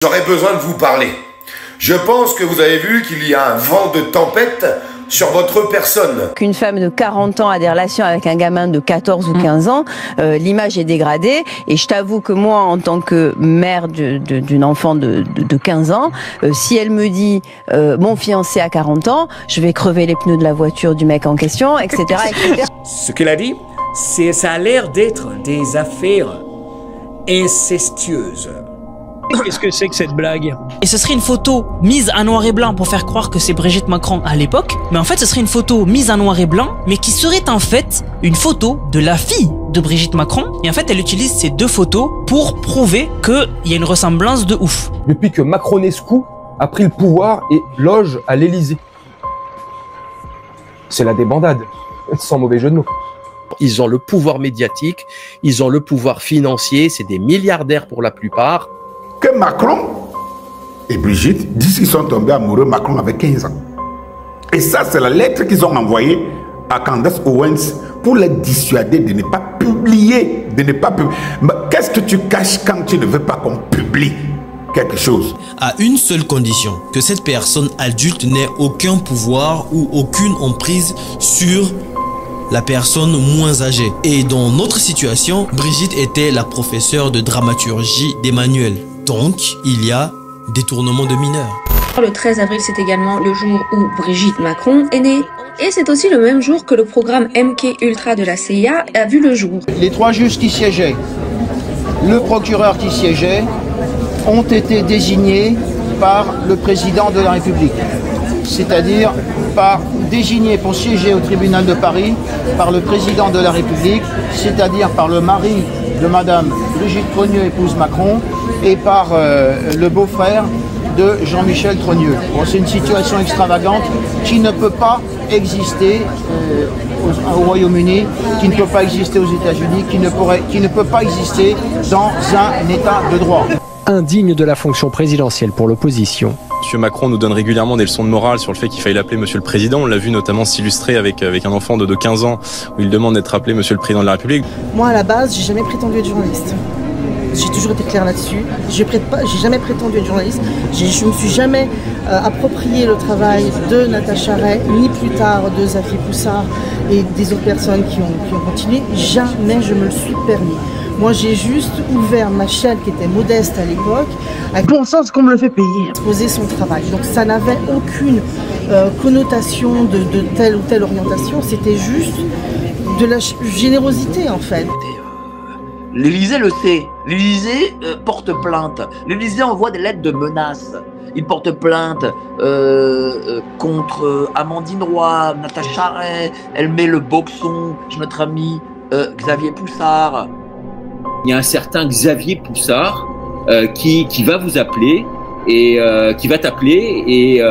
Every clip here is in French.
J'aurais besoin de vous parler. Je pense que vous avez vu qu'il y a un vent de tempête sur votre personne. Qu'une femme de 40 ans a des relations avec un gamin de 14 ou 15 ans, l'image est dégradée. Et je t'avoue que moi, en tant que mère d'une enfant de 15 ans, si elle me dit mon fiancé a 40 ans, je vais crever les pneus de la voiture du mec en question, etc. etc. Ce qu'elle a dit, ça a l'air d'être des affaires incestueuses. Qu'est-ce que c'est que cette blague? Et ce serait une photo mise en noir et blanc pour faire croire que c'est Brigitte Macron à l'époque. Mais en fait, ce serait une photo mise en noir et blanc, mais qui serait en fait une photo de la fille de Brigitte Macron. Et en fait, elle utilise ces deux photos pour prouver qu'il y a une ressemblance de ouf. Depuis que Macronescu a pris le pouvoir et loge à l'Élysée. C'est la débandade, sans mauvais jeu de mots. Ils ont le pouvoir médiatique, ils ont le pouvoir financier, c'est des milliardaires pour la plupart. Que Macron et Brigitte disent qu'ils sont tombés amoureux. Macron avait 15 ans. Et ça, c'est la lettre qu'ils ont envoyée à Candace Owens pour les dissuader de ne pas publier. Qu'est-ce que tu caches quand tu ne veux pas qu'on publie quelque chose? À une seule condition, que cette personne adulte n'ait aucun pouvoir ou aucune emprise sur la personne moins âgée. Et dans notre situation, Brigitte était la professeure de dramaturgie d'Emmanuel. Donc, il y a détournement de mineurs. Le 13 avril, c'est également le jour où Brigitte Macron est née. Et c'est aussi le même jour que le programme MK Ultra de la CIA a vu le jour. Les trois juges qui siégeaient, le procureur qui siégeait, ont été désignés par le président de la République. C'est-à-dire désignés pour siéger au tribunal de Paris par le président de la République, c'est-à-dire par le mari de Madame Brigitte Trogneux, épouse Macron, et par le beau-frère de Jean-Michel Trogneux. Bon, c'est une situation extravagante qui ne peut pas exister au Royaume-Uni, qui ne peut pas exister aux États-Unis, qui ne peut pas exister dans un État de droit. Indigne de la fonction présidentielle pour l'opposition. Monsieur Macron nous donne régulièrement des leçons de morale sur le fait qu'il faille l'appeler Monsieur le Président. On l'a vu notamment s'illustrer avec un enfant de 15 ans où il demande d'être appelé Monsieur le Président de la République. Moi, à la base, j'ai jamais prétendu être journaliste. J'ai toujours été clair là-dessus. J'ai jamais prétendu être journaliste. Je ne me suis jamais approprié le travail de Natacha Ray, ni plus tard de Xavier Poussard et des autres personnes qui ont continué. Jamais je me le suis permis. Moi, j'ai juste ouvert ma chaîne qui était modeste à l'époque, avec bon sens qu'on me le fait payer, poser son travail. Donc ça n'avait aucune connotation de telle ou telle orientation, c'était juste de la générosité en fait. L'Élysée le sait, l'Élysée porte plainte, l'Élysée envoie des lettres de menaces. Il porte plainte contre Amandine Roy, Natacha Ray, elle met le boxon chez notre ami Xavier Poussard. Il y a un certain Xavier Poussard qui va vous appeler et qui va t'appeler et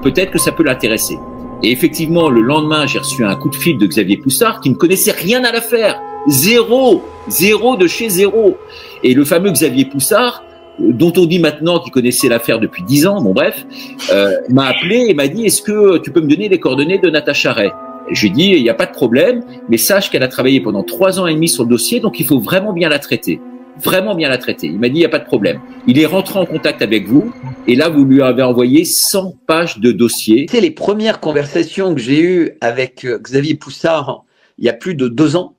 peut-être que ça peut l'intéresser. Et effectivement, le lendemain, j'ai reçu un coup de fil de Xavier Poussard qui ne connaissait rien à l'affaire. Zéro de chez zéro. Et le fameux Xavier Poussard, dont on dit maintenant qu'il connaissait l'affaire depuis 10 ans, bon bref, m'a appelé et m'a dit « Est-ce que tu peux me donner les coordonnées de Natacha Ray ?» J'ai dit, il n'y a pas de problème, mais sache qu'elle a travaillé pendant 3 ans et demi sur le dossier, donc il faut vraiment bien la traiter. Vraiment bien la traiter. Il m'a dit, il n'y a pas de problème. Il est rentré en contact avec vous, et là, vous lui avez envoyé 100 pages de dossier. C'est les premières conversations que j'ai eues avec Xavier Poussard il y a plus de 2 ans,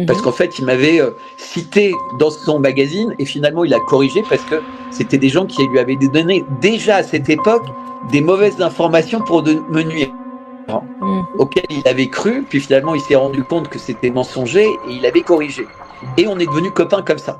parce qu'en fait, il m'avait cité dans son magazine, et finalement, il a corrigé, parce que c'était des gens qui lui avaient donné déjà à cette époque des mauvaises informations pour me nuire. Auquel il avait cru, puis finalement il s'est rendu compte que c'était mensonger et il avait corrigé. Et on est devenus copains comme ça.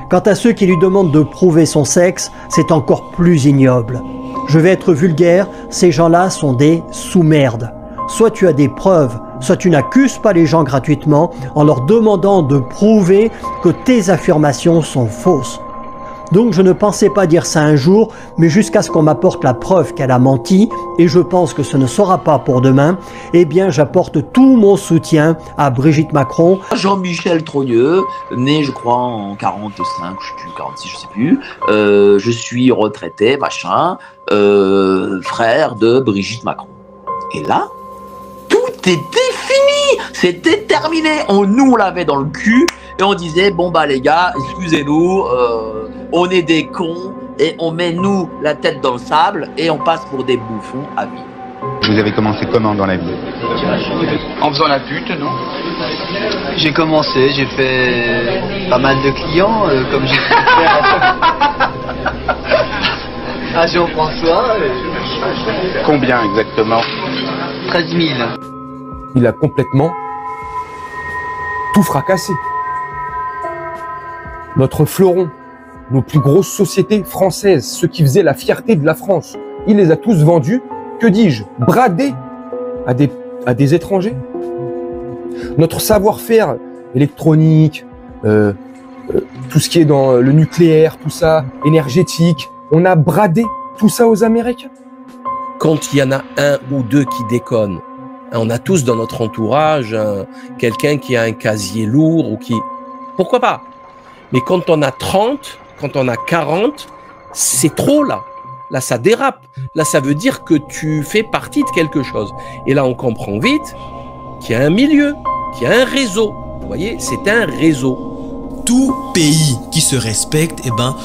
Quant à ceux qui lui demandent de prouver son sexe, c'est encore plus ignoble. Je vais être vulgaire, ces gens-là sont des sous-merdes. Soit tu as des preuves, soit tu n'accuses pas les gens gratuitement en leur demandant de prouver que tes affirmations sont fausses. Donc je ne pensais pas dire ça un jour, mais jusqu'à ce qu'on m'apporte la preuve qu'elle a menti, et je pense que ce ne sera pas pour demain, eh bien j'apporte tout mon soutien à Brigitte Macron. Jean-Michel Trogneux, né je crois en 45, je sais plus, 46, je sais plus, je suis retraité, machin, frère de Brigitte Macron. Et là, tout est défini, C'était terminé. Nous, on l'avait dans le cul et on disait, bon bah les gars, excusez-nous, on est des cons et on met nous la tête dans le sable et on passe pour des bouffons à vie. Vous avez commencé comment dans la vie? En faisant la pute, non? J'ai commencé, j'ai fait pas mal de clients, comme j'ai pu faire à Jean-François. Combien exactement? 13 000. Il a complètement tout fracassé. Notre fleuron, nos plus grosses sociétés françaises, ceux qui faisaient la fierté de la France, il les a tous vendus, que dis-je, bradés à des étrangers. Notre savoir-faire électronique, tout ce qui est dans le nucléaire, tout ça, énergétique, on a bradé tout ça aux Américains. Quand il y en a un ou deux qui déconnent, on a tous dans notre entourage quelqu'un qui a un casier lourd ou qui... Pourquoi pas? Mais quand on a 30, quand on a 40, c'est trop là. Là, ça dérape. Là, ça veut dire que tu fais partie de quelque chose. Et là, on comprend vite qu'il y a un milieu, qu'il y a un réseau. Vous voyez, c'est un réseau. Tout pays qui se respecte,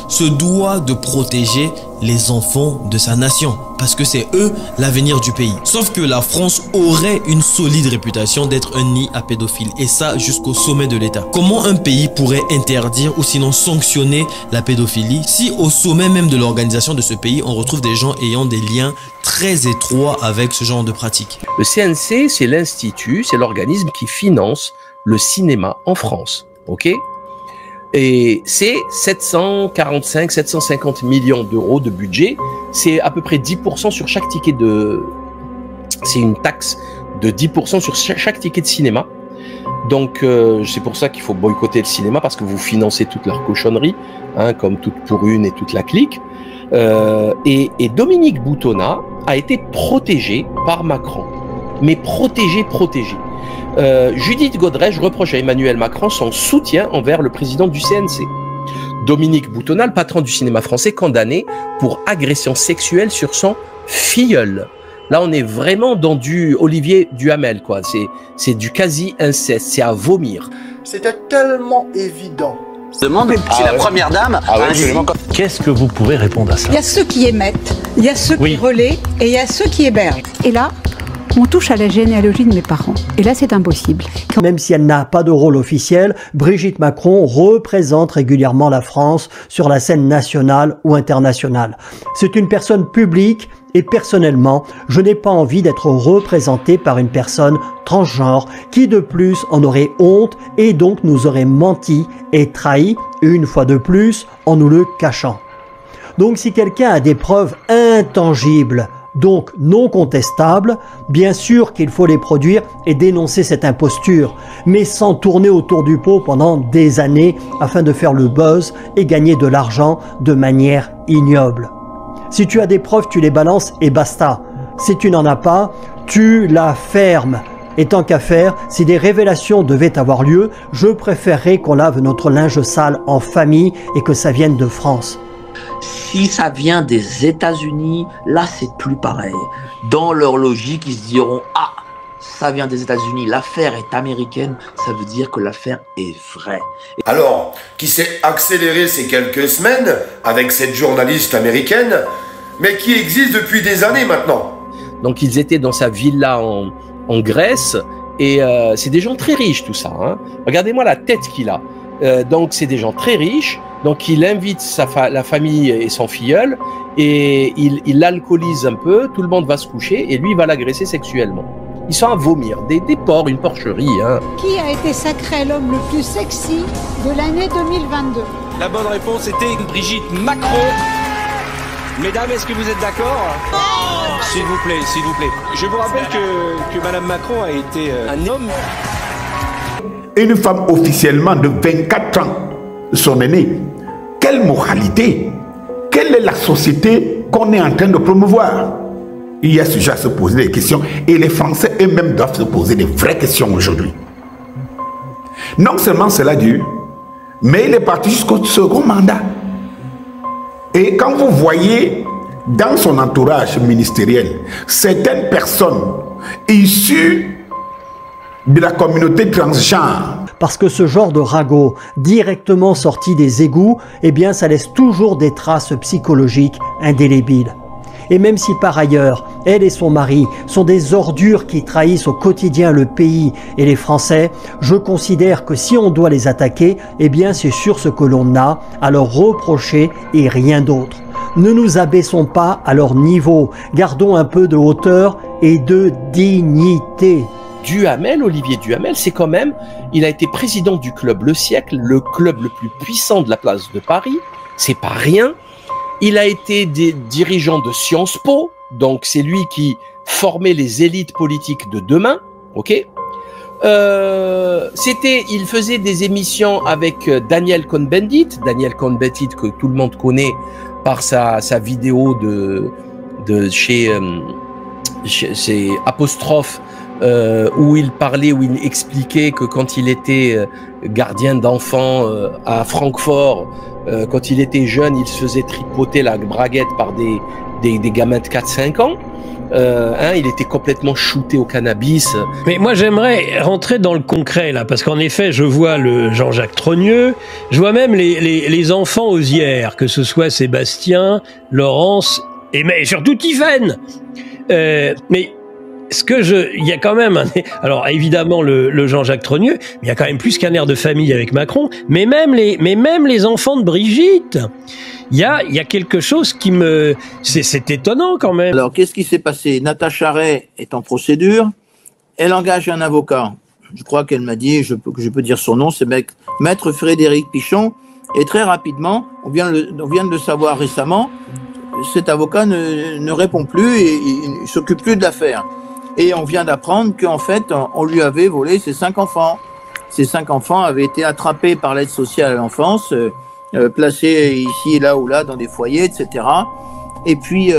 se doit de protéger les enfants de sa nation. Parce que c'est eux l'avenir du pays. Sauf que la France aurait une solide réputation d'être un nid à pédophiles. Et ça, jusqu'au sommet de l'État. Comment un pays pourrait interdire ou sinon sanctionner la pédophilie si au sommet même de l'organisation de ce pays, on retrouve des gens ayant des liens très étroits avec ce genre de pratiques? Le CNC, c'est l'institut, c'est l'organisme qui finance le cinéma en France. Ok ? Et c'est 750 millions d'euros de budget. C'est à peu près 10% sur chaque ticket de... C'est une taxe de 10% sur chaque ticket de cinéma. Donc, c'est pour ça qu'il faut boycotter le cinéma, parce que vous financez toute leur cochonnerie, hein, comme Toute pour une et toute la clique. Et Dominique Boutonnat a été protégé par Macron. Mais protégé. Judith Godrèche reproche à Emmanuel Macron son soutien envers le président du CNC. Dominique Boutonnat, le patron du cinéma français, condamné pour agression sexuelle sur son filleul. Là, on est vraiment dans du Olivier Duhamel, quoi. C'est du quasi-inceste, c'est à vomir. C'était tellement évident. Demande si la première dame... Qu'est-ce que vous pouvez répondre à ça? Il y a ceux qui émettent, il y a ceux qui relaient et il y a ceux qui hébergent. Et là, on touche à la généalogie de mes parents. Et là, c'est impossible. Même si elle n'a pas de rôle officiel, Brigitte Macron représente régulièrement la France sur la scène nationale ou internationale. C'est une personne publique et personnellement, je n'ai pas envie d'être représenté par une personne transgenre qui de plus en aurait honte et donc nous aurait menti et trahi une fois de plus en nous le cachant. Donc si quelqu'un a des preuves intangibles, donc non contestable, bien sûr qu'il faut les produire et dénoncer cette imposture, mais sans tourner autour du pot pendant des années afin de faire le buzz et gagner de l'argent de manière ignoble. Si tu as des preuves, tu les balances et basta. Si tu n'en as pas, tu la fermes. Et tant qu'à faire, si des révélations devaient avoir lieu, je préférerais qu'on lave notre linge sale en famille et que ça vienne de France. Si ça vient des États-Unis, là c'est plus pareil. Dans leur logique, ils se diront « Ah, ça vient des États-Unis, l'affaire est américaine, ça veut dire que l'affaire est vraie. » Alors, qui s'est accéléré ces quelques semaines avec cette journaliste américaine, mais qui existe depuis des années maintenant. Donc ils étaient dans sa villa en Grèce, et c'est des gens très riches tout ça. Hein. Regardez-moi la tête qu'il a. Donc c'est des gens très riches. Donc il invite la famille et son filleul et il l'alcoolise un peu, tout le monde va se coucher et lui il va l'agresser sexuellement. Ils sont à vomir, des porcs, une porcherie. Hein. Qui a été sacré l'homme le plus sexy de l'année 2022? La bonne réponse était Brigitte Macron. Mesdames, est-ce que vous êtes d'accord? S'il vous plaît, s'il vous plaît. Je vous rappelle que Madame Macron a été un homme. Une femme officiellement de 24 ans, son aînée. Quelle moralité? Quelle est la société qu'on est en train de promouvoir? Il y a sujet à se poser des questions et les Français eux-mêmes doivent se poser des vraies questions aujourd'hui. Non seulement cela dure, mais il est parti jusqu'au second mandat. Et quand vous voyez dans son entourage ministériel certaines personnes issues de la communauté transgenre. Parce que ce genre de ragot, directement sorti des égouts, eh bien ça laisse toujours des traces psychologiques indélébiles. Et même si par ailleurs, elle et son mari sont des ordures qui trahissent au quotidien le pays et les Français, je considère que si on doit les attaquer, eh bien c'est sur ce que l'on a à leur reprocher et rien d'autre. Ne nous abaissons pas à leur niveau, gardons un peu de hauteur et de dignité. Duhamel, Olivier Duhamel, c'est quand même, il a été président du club Le Siècle, le club le plus puissant de la place de Paris, c'est pas rien. Il a été dirigeant de Sciences Po, donc c'est lui qui formait les élites politiques de demain, ok. Il faisait des émissions avec Daniel Cohn-Bendit que tout le monde connaît par sa vidéo de chez Apostrophe, où il expliquait que quand il était gardien d'enfants à Francfort, quand il était jeune, il se faisait tripoter la braguette par des gamins de 4-5 ans. Il était complètement shooté au cannabis. Mais moi j'aimerais rentrer dans le concret là, parce qu'en effet je vois le Jean-Jacques Trogneux, je vois même les enfants Osières, que ce soit Sébastien, Laurence et surtout Tiffaine. Mais il y a quand même alors évidemment le Jean-Jacques Trogneux, mais il y a quand même plus qu'un air de famille avec Macron, mais même les enfants de Brigitte, il y a quelque chose qui c'est étonnant quand même. Alors qu'est-ce qui s'est passé? Natacha Ray est en procédure, elle engage un avocat. Je crois qu'elle m'a dit, je peux dire son nom, c'est Maître Frédéric Pichon, et très rapidement, on vient de le savoir récemment, cet avocat ne répond plus et il ne s'occupe plus de l'affaire. Et on vient d'apprendre qu'en fait, on lui avait volé ses 5 enfants. Ces 5 enfants avaient été attrapés par l'aide sociale à l'enfance, placés ici et là ou là dans des foyers, etc. Et puis,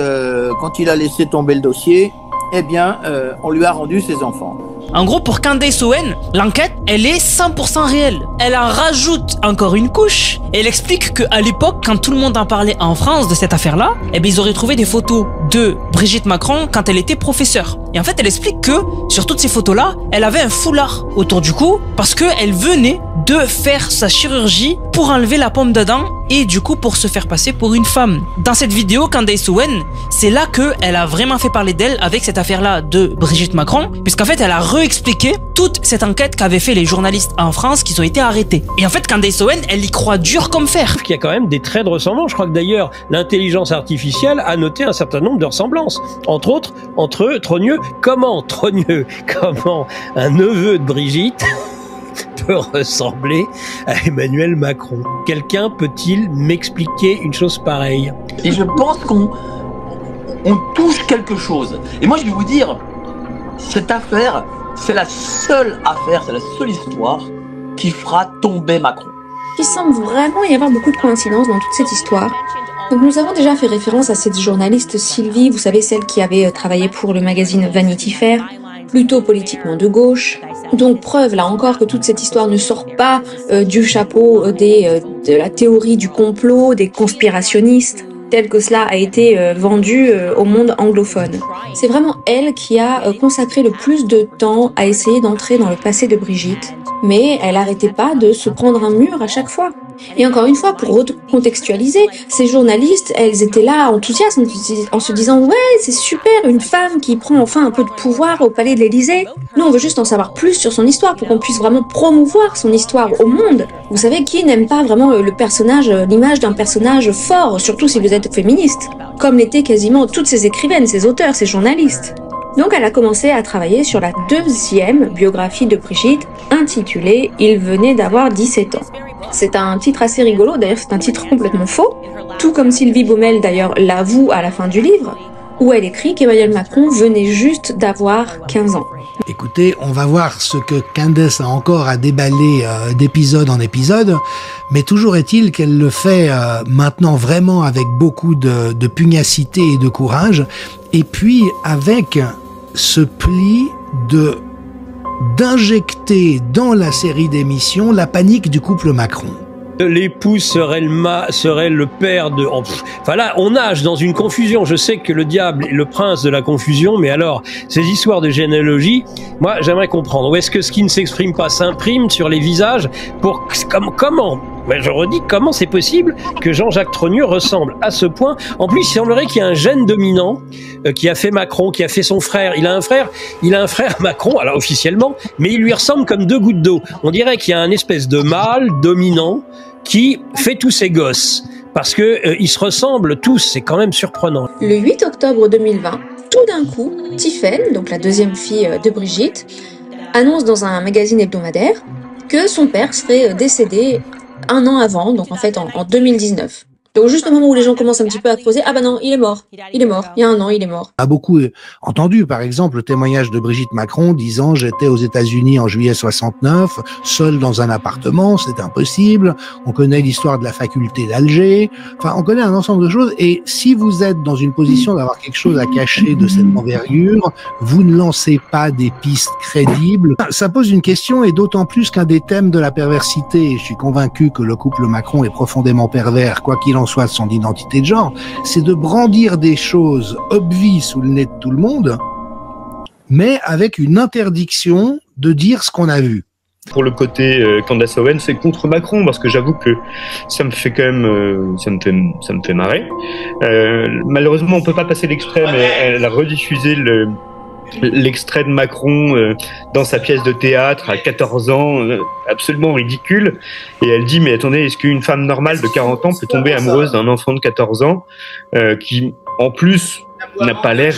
quand il a laissé tomber le dossier, eh bien, on lui a rendu ses enfants. En gros, pour Candace Owen, l'enquête, elle est 100% réelle. Elle en rajoute encore une couche. Et elle explique qu'à l'époque, quand tout le monde en parlait en France de cette affaire-là, eh bien, ils auraient trouvé des photos de Brigitte Macron quand elle était professeure. Et en fait, elle explique que sur toutes ces photos-là, elle avait un foulard autour du cou parce qu'elle venait de faire sa chirurgie pour enlever la pomme d'Adam et du coup pour se faire passer pour une femme. Dans cette vidéo, Candace Owen, c'est là qu'elle a vraiment fait parler d'elle avec cette affaire-là de Brigitte Macron, puisqu'en fait, elle a réexpliqué toute cette enquête qu'avaient fait les journalistes en France qui ont été arrêtés. Et en fait, Candace Owen, elle y croit dur comme fer. Il y a quand même des traits de ressemblance. Je crois que d'ailleurs, l'intelligence artificielle a noté un certain nombre de ressemblances. Entre autres, entre eux, Trogneux. Comment un neveu de Brigitte peut ressembler à Emmanuel Macron? Quelqu'un peut-il m'expliquer une chose pareille? Et je pense qu'on touche quelque chose. Et moi, je vais vous dire, cette affaire, c'est la seule histoire qui fera tomber Macron. Il semble vraiment y avoir beaucoup de coïncidences dans toute cette histoire. Donc nous avons déjà fait référence à cette journaliste Sylvie, vous savez, celle qui avait travaillé pour le magazine Vanity Fair, plutôt politiquement de gauche. Donc preuve là encore que toute cette histoire ne sort pas du chapeau de la théorie du complot, des conspirationnistes, tel que cela a été vendu au monde anglophone. C'est vraiment elle qui a consacré le plus de temps à essayer d'entrer dans le passé de Brigitte, mais elle n'arrêtait pas de se prendre un mur à chaque fois. Et encore une fois, pour recontextualiser, ces journalistes, elles étaient là enthousiastes en se disant « Ouais, c'est super, une femme qui prend enfin un peu de pouvoir au palais de l'Élysée. Nous, on veut juste en savoir plus sur son histoire pour qu'on puisse vraiment promouvoir son histoire au monde. » Vous savez, qui n'aime pas vraiment l'image d'un personnage fort, surtout si vous êtes féministe, comme l'étaient quasiment toutes ces écrivaines, ces auteurs, ces journalistes. Donc elle a commencé à travailler sur la 2e biographie de Brigitte, intitulée « Il venait d'avoir 17 ans ». C'est un titre assez rigolo, d'ailleurs c'est un titre complètement faux, tout comme Sylvie Baumel d'ailleurs l'avoue à la fin du livre, où elle écrit qu'Emmanuel Macron venait juste d'avoir 15 ans. Écoutez, on va voir ce que Candace a encore à déballer d'épisode en épisode, mais toujours est-il qu'elle le fait maintenant vraiment avec beaucoup de pugnacité et de courage, et puis avec ce pli d'injecter dans la série d'émissions la panique du couple Macron. L'épouse serait le père de... Enfin là, on nage dans une confusion. Je sais que le diable est le prince de la confusion, mais alors, ces histoires de généalogie, moi, j'aimerais comprendre. Où est-ce que ce qui ne s'exprime pas s'imprime sur les visages pour... Comment ben, je redis, comment c'est possible que Jean-Jacques Trogneux ressemble à ce point? En plus, il semblerait qu'il y a un gène dominant qui a fait Macron, qui a fait son frère. Il a un frère Macron, alors officiellement, mais il lui ressemble comme deux gouttes d'eau. On dirait qu'il y a un espèce de mâle dominant qui fait tous ses gosses. Parce que ils se ressemblent tous, c'est quand même surprenant. Le 8 octobre 2020, tout d'un coup, Tiffaine, donc la deuxième fille de Brigitte, annonce dans un magazine hebdomadaire que son père serait décédé un an avant, donc en fait en 2019. Donc juste au moment où les gens commencent un petit peu à creuser, ah bah non, il est mort, il y a un an, il est mort. On a beaucoup entendu, par exemple, le témoignage de Brigitte Macron disant « J'étais aux États-Unis en juillet 69, seul dans un appartement, c'est impossible. » On connaît l'histoire de la faculté d'Alger. Enfin, on connaît un ensemble de choses. Et si vous êtes dans une position d'avoir quelque chose à cacher de cette envergure, vous ne lancez pas des pistes crédibles. Ça pose une question, et d'autant plus qu'un des thèmes de la perversité, je suis convaincu que le couple Macron est profondément pervers, quoi qu'il en soit de son identité de genre, c'est de brandir des choses obvies sous le nez de tout le monde, mais avec une interdiction de dire ce qu'on a vu. Pour le côté Candace Owens, c'est contre Macron, parce que j'avoue que ça me fait quand même, ça me fait marrer. Malheureusement, on peut pas passer l'extrait, mais elle a rediffusé l'extrait de Macron dans sa pièce de théâtre à 14 ans, absolument ridicule, et elle dit mais attendez, est-ce qu'une femme normale de 40 ans peut tomber amoureuse d'un enfant de 14 ans qui en plus n'a pas l'air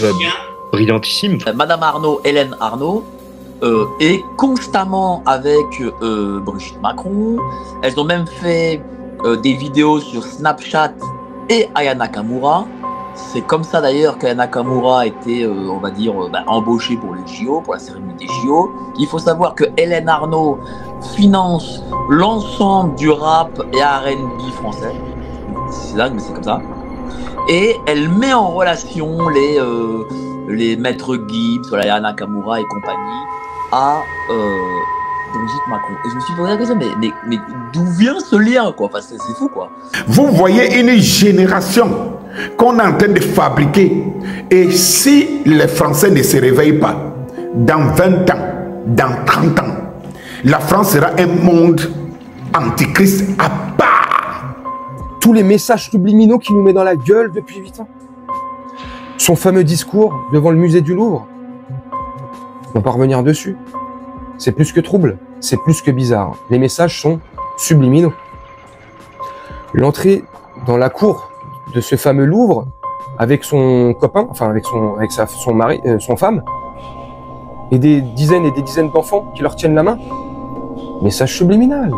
brillantissime? Madame Arnaud, Hélène Arnaud, est constamment avec Brigitte Macron. Elles ont même fait des vidéos sur Snapchat et Aya Nakamura. C'est comme ça d'ailleurs qu'Aya Nakamura a été, on va dire, embauchée pour les JO, pour la cérémonie des JO. Il faut savoir que Hélène Arnaud finance l'ensemble du rap et R&B français. C'est dingue, mais c'est comme ça. Et elle met en relation les maîtres Gibbs, Aya Nakamura et compagnie à Brigitte Macron. Et je me suis posé la question, mais d'où vient ce lien, quoi? Enfin, c'est fou, quoi. Vous voyez une génération qu'on est en train de fabriquer. Et si les Français ne se réveillent pas, dans 20 ans, dans 30 ans, la France sera un monde antichrist à part. Tous les messages subliminaux qu'il nous met dans la gueule depuis 8 ans. Son fameux discours devant le musée du Louvre. On va pas revenir dessus. C'est plus que trouble, c'est plus que bizarre. Les messages sont subliminaux. L'entrée dans la cour de ce fameux Louvre avec son copain, enfin avec son mari, son femme, et des dizaines d'enfants qui leur tiennent la main. Message subliminal.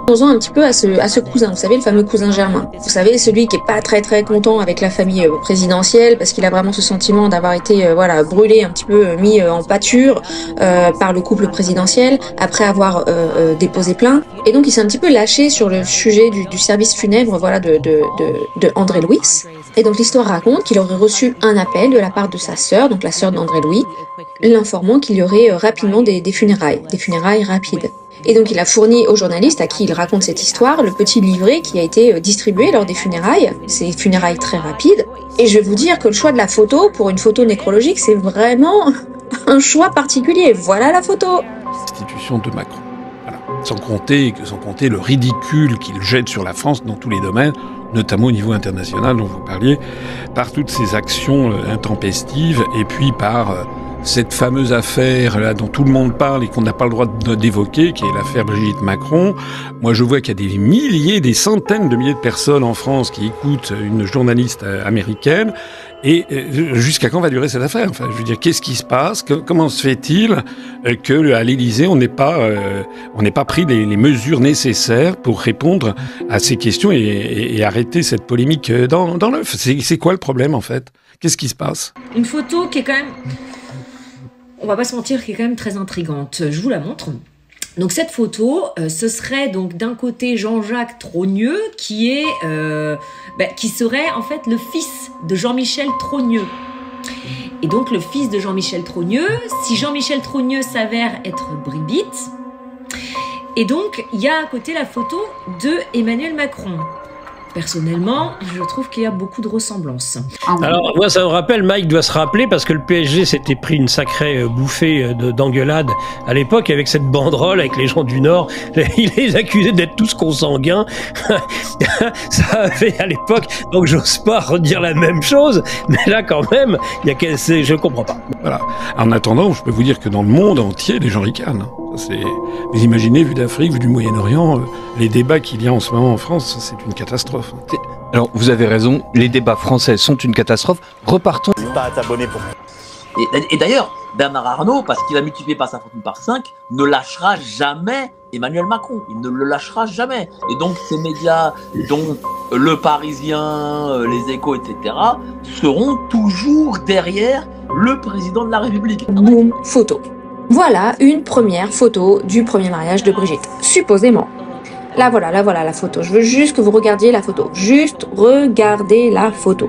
Posons un petit peu à ce cousin, vous savez, le fameux cousin Germain. Vous savez, celui qui est pas très content avec la famille présidentielle parce qu'il a vraiment ce sentiment d'avoir été brûlé, un petit peu mis en pâture par le couple présidentiel après avoir déposé plainte. Et donc il s'est un petit peu lâché sur le sujet du service funèbre de André Louis. Et donc l'histoire raconte qu'il aurait reçu un appel de la part de sa sœur, donc la sœur d'André Louis, l'informant qu'il y aurait rapidement des funérailles rapides. Et donc il a fourni aux journalistes à qui il raconte cette histoire le petit livret qui a été distribué lors des funérailles, ces funérailles très rapides. Et je vais vous dire que le choix de la photo, pour une photo nécrologique, c'est vraiment un choix particulier. Voilà la photo. L'institution de Macron. Voilà. Sans compter le ridicule qu'il jette sur la France dans tous les domaines, notamment au niveau international dont vous parliez, par toutes ces actions intempestives et puis par cette fameuse affaire là dont tout le monde parle et qu'on n'a pas le droit d'évoquer, qui est l'affaire Brigitte Macron. Moi, je vois qu'il y a des milliers, des centaines de milliers de personnes en France qui écoutent une journaliste américaine. Et jusqu'à quand va durer cette affaire? Enfin, je veux dire, qu'est-ce qui se passe? Comment se fait-il que à l'Élysée on n'ait pas pris les mesures nécessaires pour répondre à ces questions et arrêter cette polémique dans l'œuf? C'est quoi le problème en fait? Qu'est-ce qui se passe? Une photo qui est quand même, on va pas se mentir, qui est quand même très intrigante. Je vous la montre. Donc cette photo, ce serait donc d'un côté Jean-Jacques Trogneux qui serait en fait le fils de Jean-Michel Trogneux. Et donc le fils de Jean-Michel Trogneux, si Jean-Michel Trogneux s'avère être Brigitte, Et donc, il y a à côté la photo de Emmanuel Macron. Personnellement, je trouve qu'il y a beaucoup de ressemblances. Alors, moi, ça me rappelle, Mike doit se rappeler, parce que le PSG s'était pris une sacrée bouffée d'engueulade à l'époque avec cette banderole avec les gens du Nord. Il les accusait d'être tous consanguins. Ça avait à l'époque, donc j'ose pas redire la même chose, mais là, quand même, il y a je comprends pas. Voilà. En attendant, je peux vous dire que dans le monde entier, les gens ricanent. Vous imaginez, vu d'Afrique, vu du Moyen-Orient, les débats qu'il y a en ce moment en France, c'est une catastrophe. Alors, vous avez raison, les débats français sont une catastrophe. Repartons. Pas à t'abonner pour... Et d'ailleurs, Bernard Arnault, parce qu'il a multiplié par sa fortune par 5, ne lâchera jamais Emmanuel Macron. Il ne le lâchera jamais. Et donc, ces médias, dont Le Parisien, Les Échos, etc., seront toujours derrière le président de la République. Boum, photo. Voilà une première photo du premier mariage de Brigitte, supposément. Là voilà la photo. Je veux juste que vous regardiez la photo. Juste regardez la photo.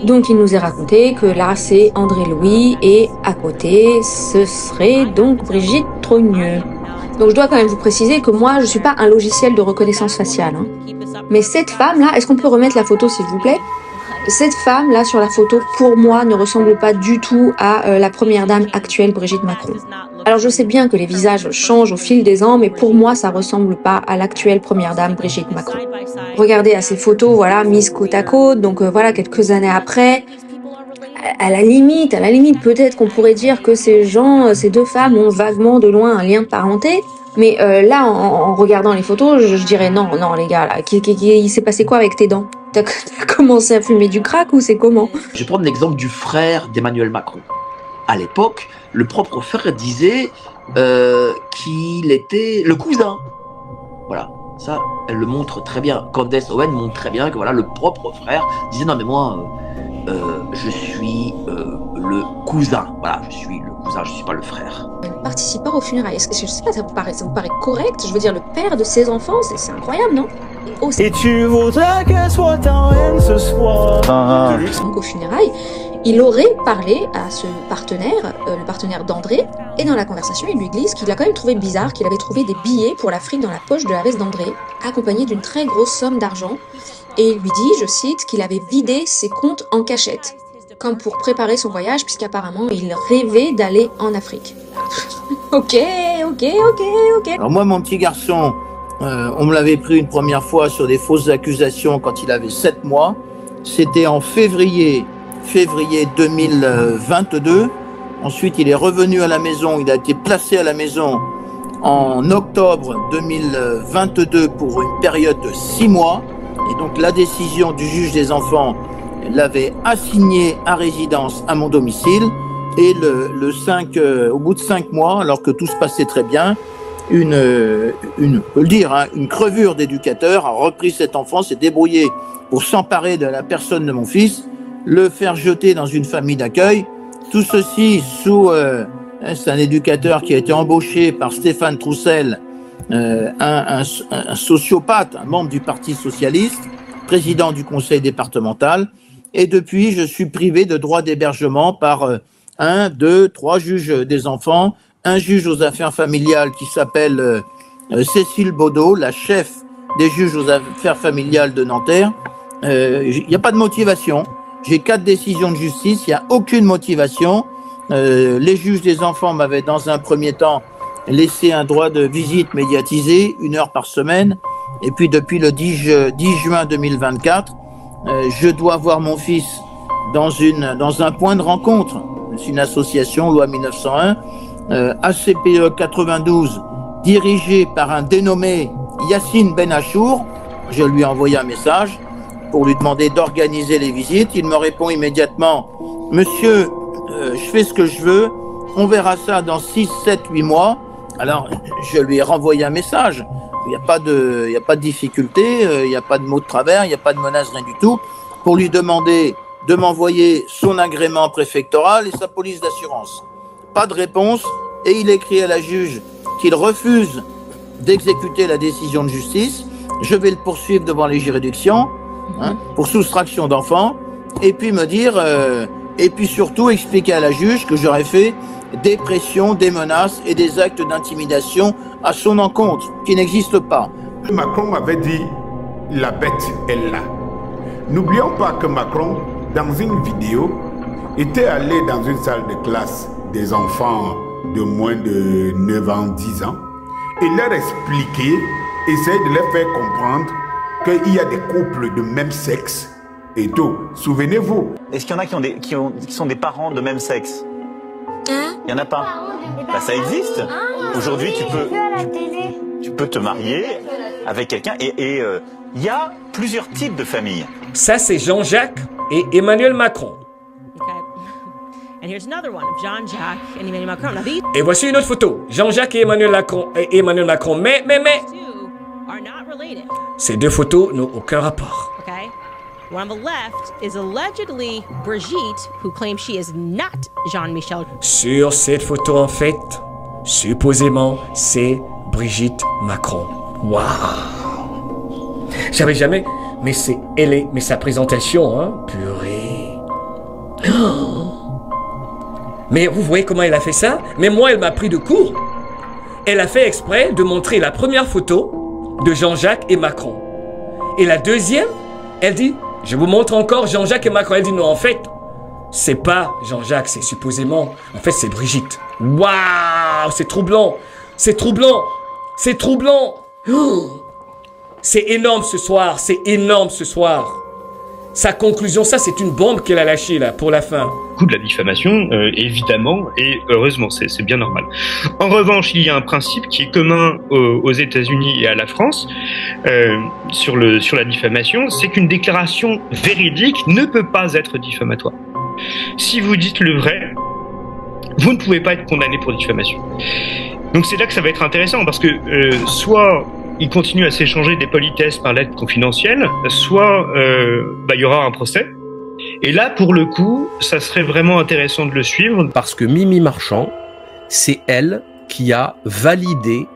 Donc il nous est raconté que là c'est André Louis et à côté ce serait donc Brigitte Trogneux. Donc je dois quand même vous préciser que moi je suis pas un logiciel de reconnaissance faciale. Hein. Mais cette femme là, est-ce qu'on peut remettre la photo s'il vous plaît ? Cette femme là sur la photo pour moi ne ressemble pas du tout à la première dame actuelle Brigitte Macron. Alors je sais bien que les visages changent au fil des ans, mais pour moi ça ressemble pas à l'actuelle première dame Brigitte Macron. Regardez à ces photos, voilà, mises côte à côte, donc voilà, quelques années après. À la limite, peut-être qu'on pourrait dire que ces deux femmes ont vaguement de loin un lien de parenté, mais là, en regardant les photos, je dirais non les gars, là, il s'est passé quoi avec tes dents ? T'as commencé à fumer du crack ou c'est comment ? Je vais prendre l'exemple du frère d'Emmanuel Macron. À l'époque, le propre frère disait qu'il était le cousin. Voilà, ça, elle le montre très bien. Candace Owen montre très bien que voilà, le propre frère disait non mais moi, je suis le cousin. Voilà, je suis le cousin, je suis pas le frère. Participer aux funérailles, je sais pas, ça vous paraît correct ? Je veux dire, le père de ses enfants, c'est incroyable, non ? Et tu voudrais qu'elle soit ta reine ce soir. Donc aux funérailles, il aurait parlé à ce partenaire, le partenaire d'André, et dans la conversation, il lui glisse qu'il a quand même trouvé bizarre qu'il avait trouvé des billets pour l'Afrique dans la poche de la veste d'André, accompagnés d'une très grosse somme d'argent, et il lui dit, je cite, qu'il avait vidé ses comptes en cachette, comme pour préparer son voyage, puisqu'apparemment il rêvait d'aller en Afrique. Ok. Alors moi, mon petit garçon, on me l'avait pris une première fois sur des fausses accusations quand il avait 7 mois. C'était en février 2022. Ensuite, il est revenu à la maison. Il a été placé à la maison en octobre 2022 pour une période de 6 mois. Et donc, la décision du juge des enfants l'avait assigné à résidence à mon domicile. Et au bout de 5 mois, alors que tout se passait très bien, on peut le dire, hein, une crevure d'éducateur a repris cet enfant, s'est débrouillé pour s'emparer de la personne de mon fils, le faire jeter dans une famille d'accueil. Tout ceci sous... c'est un éducateur qui a été embauché par Stéphane Troussel, un sociopathe, un membre du Parti Socialiste, président du conseil départemental. Et depuis, je suis privé de droit d'hébergement par 1, 2, 3 juges des enfants, un juge aux affaires familiales qui s'appelle Cécile Baudot, la chef des juges aux affaires familiales de Nanterre. Il n'y a pas de motivation. J'ai 4 décisions de justice, il n'y a aucune motivation. Les juges des enfants m'avaient dans un premier temps laissé un droit de visite médiatisé, 1 heure par semaine. Et puis depuis le 10 juin 2024, je dois voir mon fils dans un point de rencontre. C'est une association, loi 1901, ACPE 92, dirigée par un dénommé Yassine Benachour. Je lui ai envoyé un message pour lui demander d'organiser les visites. Il me répond immédiatement, « Monsieur, je fais ce que je veux, on verra ça dans 6, 7, 8 mois. » Alors, je lui ai renvoyé un message. Il n'y a pas de difficulté, il n'y a pas de mot de travers, il n'y a pas de menace, rien du tout, pour lui demander de m'envoyer son agrément préfectoral et sa police d'assurance. Pas de réponse, et il écrit à la juge qu'il refuse d'exécuter la décision de justice. Je vais le poursuivre devant les juridictions pour soustraction d'enfants, et puis me dire, et puis surtout expliquer à la juge que j'aurais fait des pressions, des menaces et des actes d'intimidation à son encontre, qui n'existe pas. Macron m'avait dit, la bête est là. N'oublions pas que Macron, dans une vidéo, était allé dans une salle de classe des enfants de moins de 9 ans, 10 ans, et leur expliquer, essayer de leur faire comprendre qu'il y a des couples de même sexe et tout. Souvenez-vous. Est-ce qu'il y en a qui sont des parents de même sexe? Il n'y en a pas. Bah, ça existe. Aujourd'hui, tu peux te marier avec quelqu'un et il y a plusieurs types de familles. Ça, c'est Jean-Jacques et Emmanuel Macron. Et voici une autre photo. Jean-Jacques et Emmanuel Macron. Mais. Ces deux photos n'ont aucun rapport. One on the left is allegedly Brigitte, who claims she is not Jean-Michel. Sur cette photo, en fait, supposément, c'est Brigitte Macron. Waouh! J'avais jamais... Mais sa présentation, hein, purée. Oh. Mais vous voyez comment elle a fait ça? Mais moi, elle m'a pris de court. Elle a fait exprès de montrer la première photo de Jean-Jacques et Macron. Et la deuxième, elle dit... Je vous montre encore Jean-Jacques et Macron. Elle dit non, en fait, c'est pas Jean-Jacques, c'est supposément. En fait, c'est Brigitte. Waouh, c'est troublant. C'est troublant. C'est troublant. Oh, c'est énorme ce soir. C'est énorme ce soir. Sa conclusion, ça, c'est une bombe qu'elle a lâchée là pour la fin. Coup de la diffamation, évidemment, et heureusement, c'est bien normal. En revanche, il y a un principe qui est commun aux États-Unis et à la France sur la diffamation, c'est qu'une déclaration véridique ne peut pas être diffamatoire. Si vous dites le vrai, vous ne pouvez pas être condamné pour diffamation. Donc c'est là que ça va être intéressant, parce que soit ils continuent à s'échanger des politesses par lettre confidentielle, soit il y aura un procès. Et là, pour le coup, ça serait vraiment intéressant de le suivre. Parce que Mimi Marchand, c'est elle qui a validé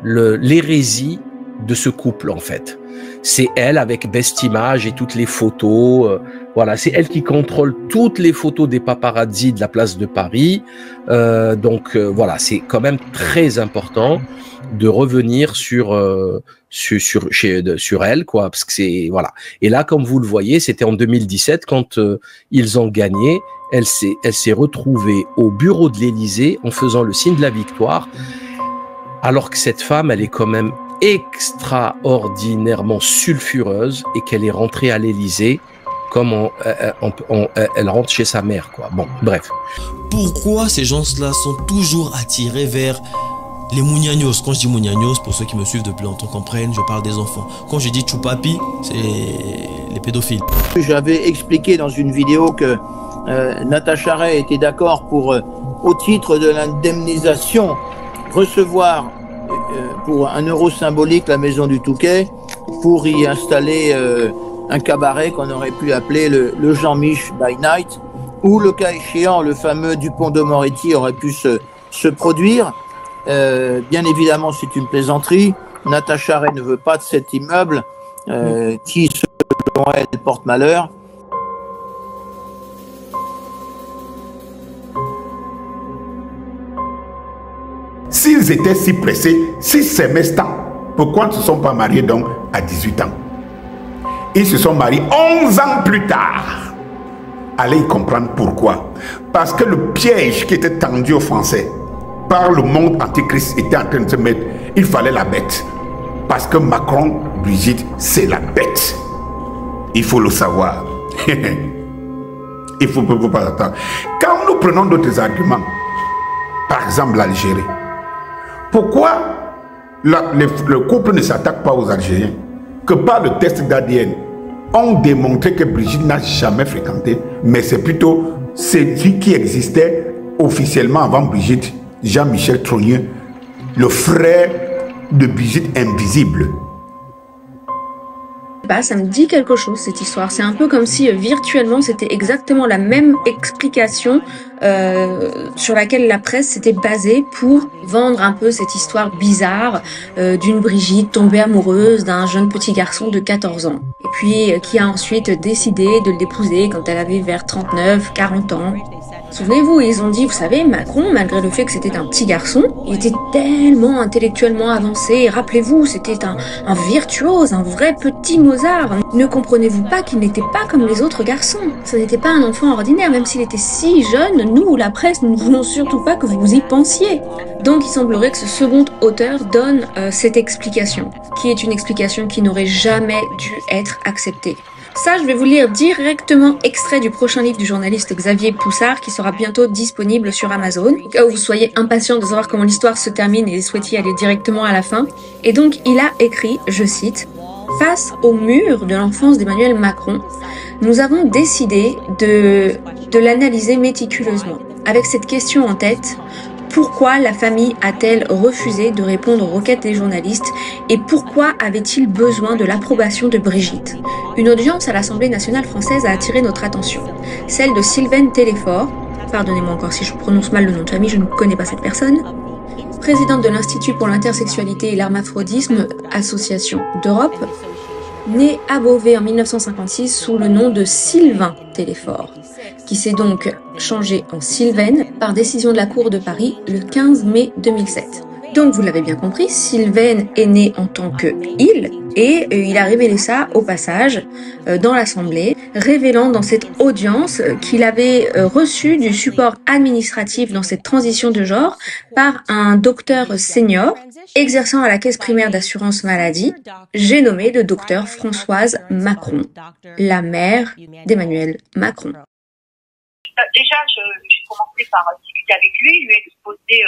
l'hérésie de ce couple, en fait. C'est elle avec Best Image et toutes les photos. Voilà, c'est elle qui contrôle toutes les photos des paparazzi de la place de Paris. Voilà, c'est quand même très important de revenir sur elle, quoi, parce que c'est voilà. Et là, comme vous le voyez, c'était en 2017 quand ils ont gagné. Elle s'est retrouvée au bureau de l'Élysée en faisant le signe de la victoire, alors que cette femme, elle est quand même extraordinairement sulfureuse et qu'elle est rentrée à l'Élysée comme elle rentre chez sa mère, quoi. Bon, bref. Pourquoi ces gens-là sont toujours attirés vers les mouniagnos? Quand je dis mouniagnos, pour ceux qui me suivent depuis longtemps comprennent, je parle des enfants. Quand je dis choupapi, c'est les pédophiles. J'avais expliqué dans une vidéo que Natacha Ray était d'accord pour, au titre de l'indemnisation, recevoir pour 1 euro symbolique la maison du Touquet pour y installer un cabaret qu'on aurait pu appeler le Jean-Mich by Night, où le cas échéant, le fameux Dupont de Moretti aurait pu se produire. Bien évidemment, c'est une plaisanterie. Natacha Ray ne veut pas de cet immeuble qui, selon elle, porte malheur. S'ils étaient si pressés, si s'aimaient tant, pourquoi ils ne se sont pas mariés donc à 18 ans? Ils se sont mariés 11 ans plus tard. Allez y comprendre pourquoi. Parce que le piège qui était tendu aux Français par le monde antichrist était en train de se mettre. Il fallait la bête. Parce que Macron, Brigitte, c'est la bête. Il faut le savoir. Il faut pas attendre. Quand nous prenons d'autres arguments, par exemple l'Algérie, pourquoi le couple ne s'attaque pas aux Algériens? Que par le test d'ADN, on démontré que Brigitte n'a jamais fréquenté, mais c'est plutôt celui qui existait officiellement avant Brigitte, Jean-Michel Trogneux, le frère de Brigitte invisible. Bah, ça me dit quelque chose cette histoire. C'est un peu comme si virtuellement c'était exactement la même explication sur laquelle la presse s'était basée pour vendre un peu cette histoire bizarre d'une Brigitte tombée amoureuse d'un jeune petit garçon de 14 ans. Et puis qui a ensuite décidé de l'épouser quand elle avait vers 39, 40 ans. Souvenez-vous, ils ont dit, vous savez, Macron, malgré le fait que c'était un petit garçon, il était tellement intellectuellement avancé. Rappelez-vous, c'était un virtuose, un vrai petit Mozart. Ne comprenez-vous pas qu'il n'était pas comme les autres garçons? Ce n'était pas un enfant ordinaire, même s'il était si jeune, nous, la presse, nous ne voulons surtout pas que vous y pensiez. Donc il semblerait que ce second auteur donne cette explication, qui est une explication qui n'aurait jamais dû être acceptée. Ça, je vais vous lire directement extrait du prochain livre du journaliste Xavier Poussard qui sera bientôt disponible sur Amazon. Au cas où vous soyez impatient de savoir comment l'histoire se termine et souhaitiez aller directement à la fin. Et donc, il a écrit, je cite, « Face au mur de l'enfance d'Emmanuel Macron, nous avons décidé de l'analyser méticuleusement. Avec cette question en tête, pourquoi la famille a-t-elle refusé de répondre aux requêtes des journalistes et pourquoi avait-il besoin de l'approbation de Brigitte? Une audience à l'Assemblée nationale française a attiré notre attention. Celle de Sylvaine Téléfort, pardonnez-moi encore si je prononce mal le nom de famille, je ne connais pas cette personne, présidente de l'Institut pour l'intersexualité et l'hermaphrodisme, association d'Europe, née à Beauvais en 1956 sous le nom de Sylvain Téléfort, qui s'est donc changé en Sylvaine par décision de la Cour de Paris le 15 mai 2007. Donc vous l'avez bien compris, Sylvaine est né en tant que il, et il a révélé ça au passage dans l'Assemblée, révélant dans cette audience qu'il avait reçu du support administratif dans cette transition de genre par un docteur senior exerçant à la caisse primaire d'assurance maladie, j'ai nommé le docteur Françoise Macron, la mère d'Emmanuel Macron. Déjà, j'ai commencé par discuter avec lui exposer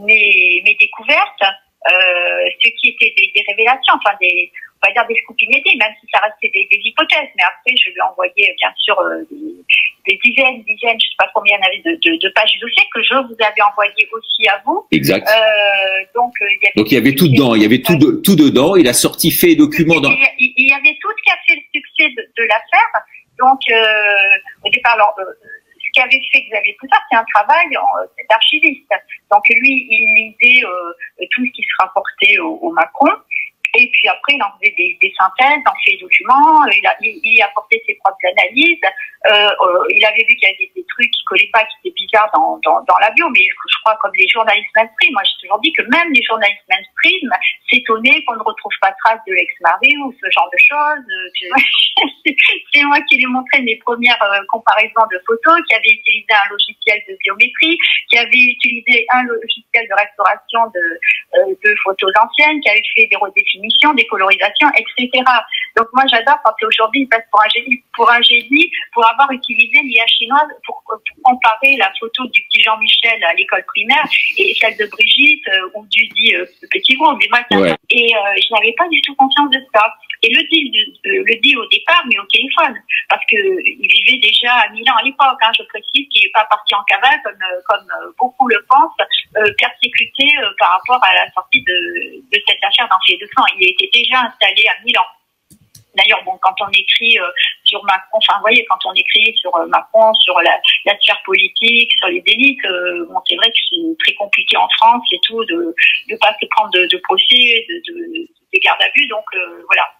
mes découvertes, ce qui était des révélations, enfin on va dire des scoops inédits, même si ça restait des hypothèses. Mais après, je lui ai envoyé bien sûr des dizaines, je ne sais pas combien il y en avait de pages du dossier que je vous avais envoyé aussi à vous. Exact. Donc il y avait tout dedans, il y avait tout dedans. Il a sorti fait et documents dans. Il y avait tout ce qui a fait le succès de l'affaire. Donc au départ, ce qu'avait fait Xavier Poussard, c'est un travail d'archiviste. Donc lui, il lisait tout ce qui se rapportait au Macron. Et puis après, il en faisait des synthèses dans ses documents, il apportait ses propres analyses. Il avait vu qu'il y avait des trucs qui collaient pas, qui étaient bizarres dans la bio, mais je crois comme les journalistes mainstream. Moi, j'ai toujours dit que même les journalistes mainstream s'étonnaient qu'on ne retrouve pas trace de l'ex-mari ou ce genre de choses. C'est moi qui lui ai montré mes premières comparaisons de photos, qui avait utilisé un logiciel de biométrie, qui avait utilisé un logiciel de restauration de photos anciennes, qui avait fait des redéfinitions, des colorisations, etc. Donc moi j'adore quand aujourd'hui il passe pour un génie pour avoir utilisé l'IA chinoise pour comparer la photo du petit Jean-Michel à l'école primaire et celle de Brigitte ou du dit petit gros. Mais moi, et je n'avais pas du tout conscience de ça. Et le dit au départ, mais au téléphone, parce que il vivait déjà à Milan à l'époque. Hein, je précise qu'il n'est pas parti en cavale comme beaucoup le pensent, persécuté par rapport à la sortie de cette affaire d'enfer de sang. Il était déjà installé à Milan. D'ailleurs, bon, quand on écrit sur Macron, enfin, vous voyez, quand on écrit sur Macron, sur la sphère politique, sur les élites, bon, c'est vrai que c'est très compliqué en France et tout de pas se prendre de procès, de garde à vue. Donc voilà.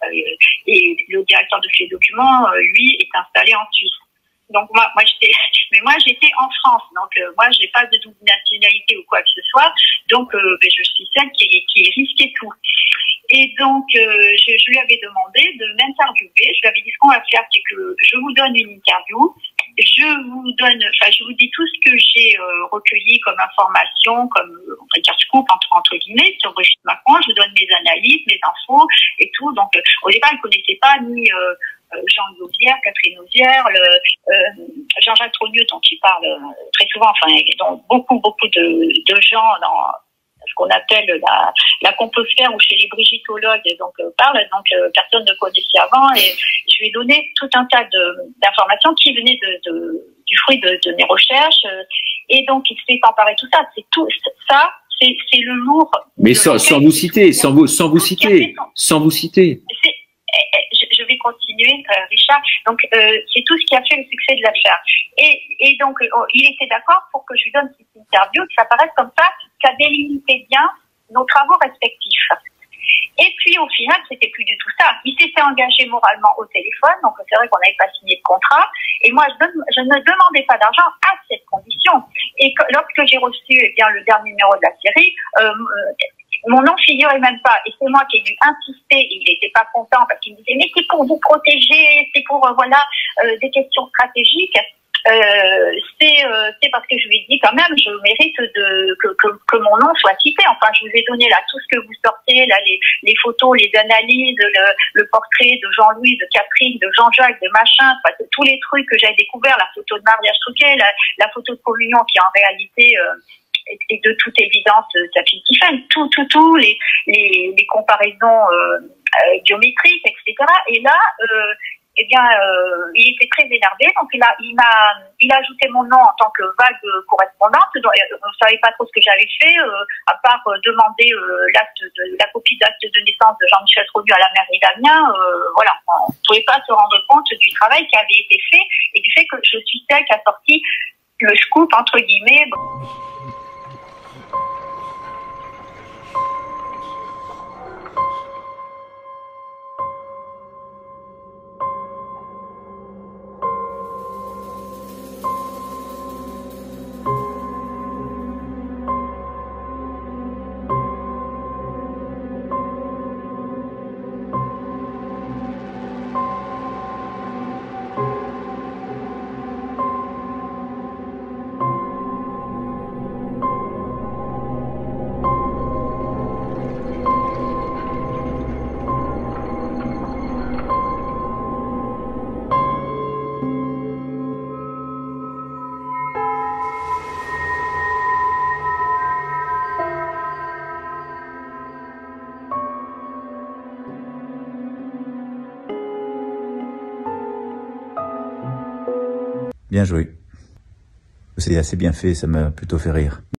Et le directeur de ces documents, lui, est installé en Suisse. Donc moi j'étais en France, donc moi j'ai pas de double nationalité ou quoi que ce soit, donc je suis celle qui risquait tout. Et donc je lui avais demandé de m'interviewer. Je lui avais dit ce qu'on va faire, c'est que je vous donne une interview, je vous dis tout ce que j'ai recueilli comme information, comme on va dire scoop entre guillemets sur Brigitte Macron. Je vous donne mes analyses, mes infos et tout. Donc au départ il connaissait pas ni Jean Lausière, Catherine Lausière, Jean-Jacques Trogneux dont il parle très souvent, enfin dont beaucoup de gens dans ce qu'on appelle la composphère ou chez les brigitologues donc parlent, donc personne ne connaissait avant, et je lui ai donné tout un tas d'informations qui venaient du fruit de mes recherches, et donc il s'est emparé tout ça, c'est tout ça, c'est le lourd. Mais sans vous citer. Je vais continuer, Richard. Donc, c'est tout ce qui a fait le succès de l'affaire. Et donc, il était d'accord pour que je lui donne cette interview, que ça paraisse comme ça, ça délimitait bien nos travaux respectifs. Et puis, au final, c'était plus du tout ça. Il s'était engagé moralement au téléphone, donc c'est vrai qu'on n'avait pas signé de contrat. Et moi, je ne demandais pas d'argent à cette condition. Et lorsque j'ai reçu le dernier numéro de la série, mon nom figurait même pas. Et c'est moi qui ai dû insister. Il n'était pas content parce qu'il me disait mais c'est pour vous protéger, c'est pour des questions stratégiques. C'est parce que je lui ai dit quand même, je mérite que mon nom soit cité. Enfin, je vous ai donné là tout ce que vous sortez, là les photos, les analyses, le portrait de Jean-Louis, de Catherine, de Jean-Jacques, de machin, enfin, tous les trucs que j'avais découverts, la photo de mariage truqué, la photo de communion qui en réalité est de toute évidence sa fille Tiffany, tous les comparaisons biométriques, etc. Et là, il était très énervé, donc il a ajouté mon nom en tant que vague correspondante. Donc, on ne savait pas trop ce que j'avais fait, à part demander la copie d'acte de naissance de Jean-Michel Trogneux à la mairie d'Amiens. Voilà, on ne pouvait pas se rendre compte du travail qui avait été fait et du fait que je suis celle qui a sorti le scoop entre guillemets. Bien joué. C'est assez bien fait, ça m'a plutôt fait rire.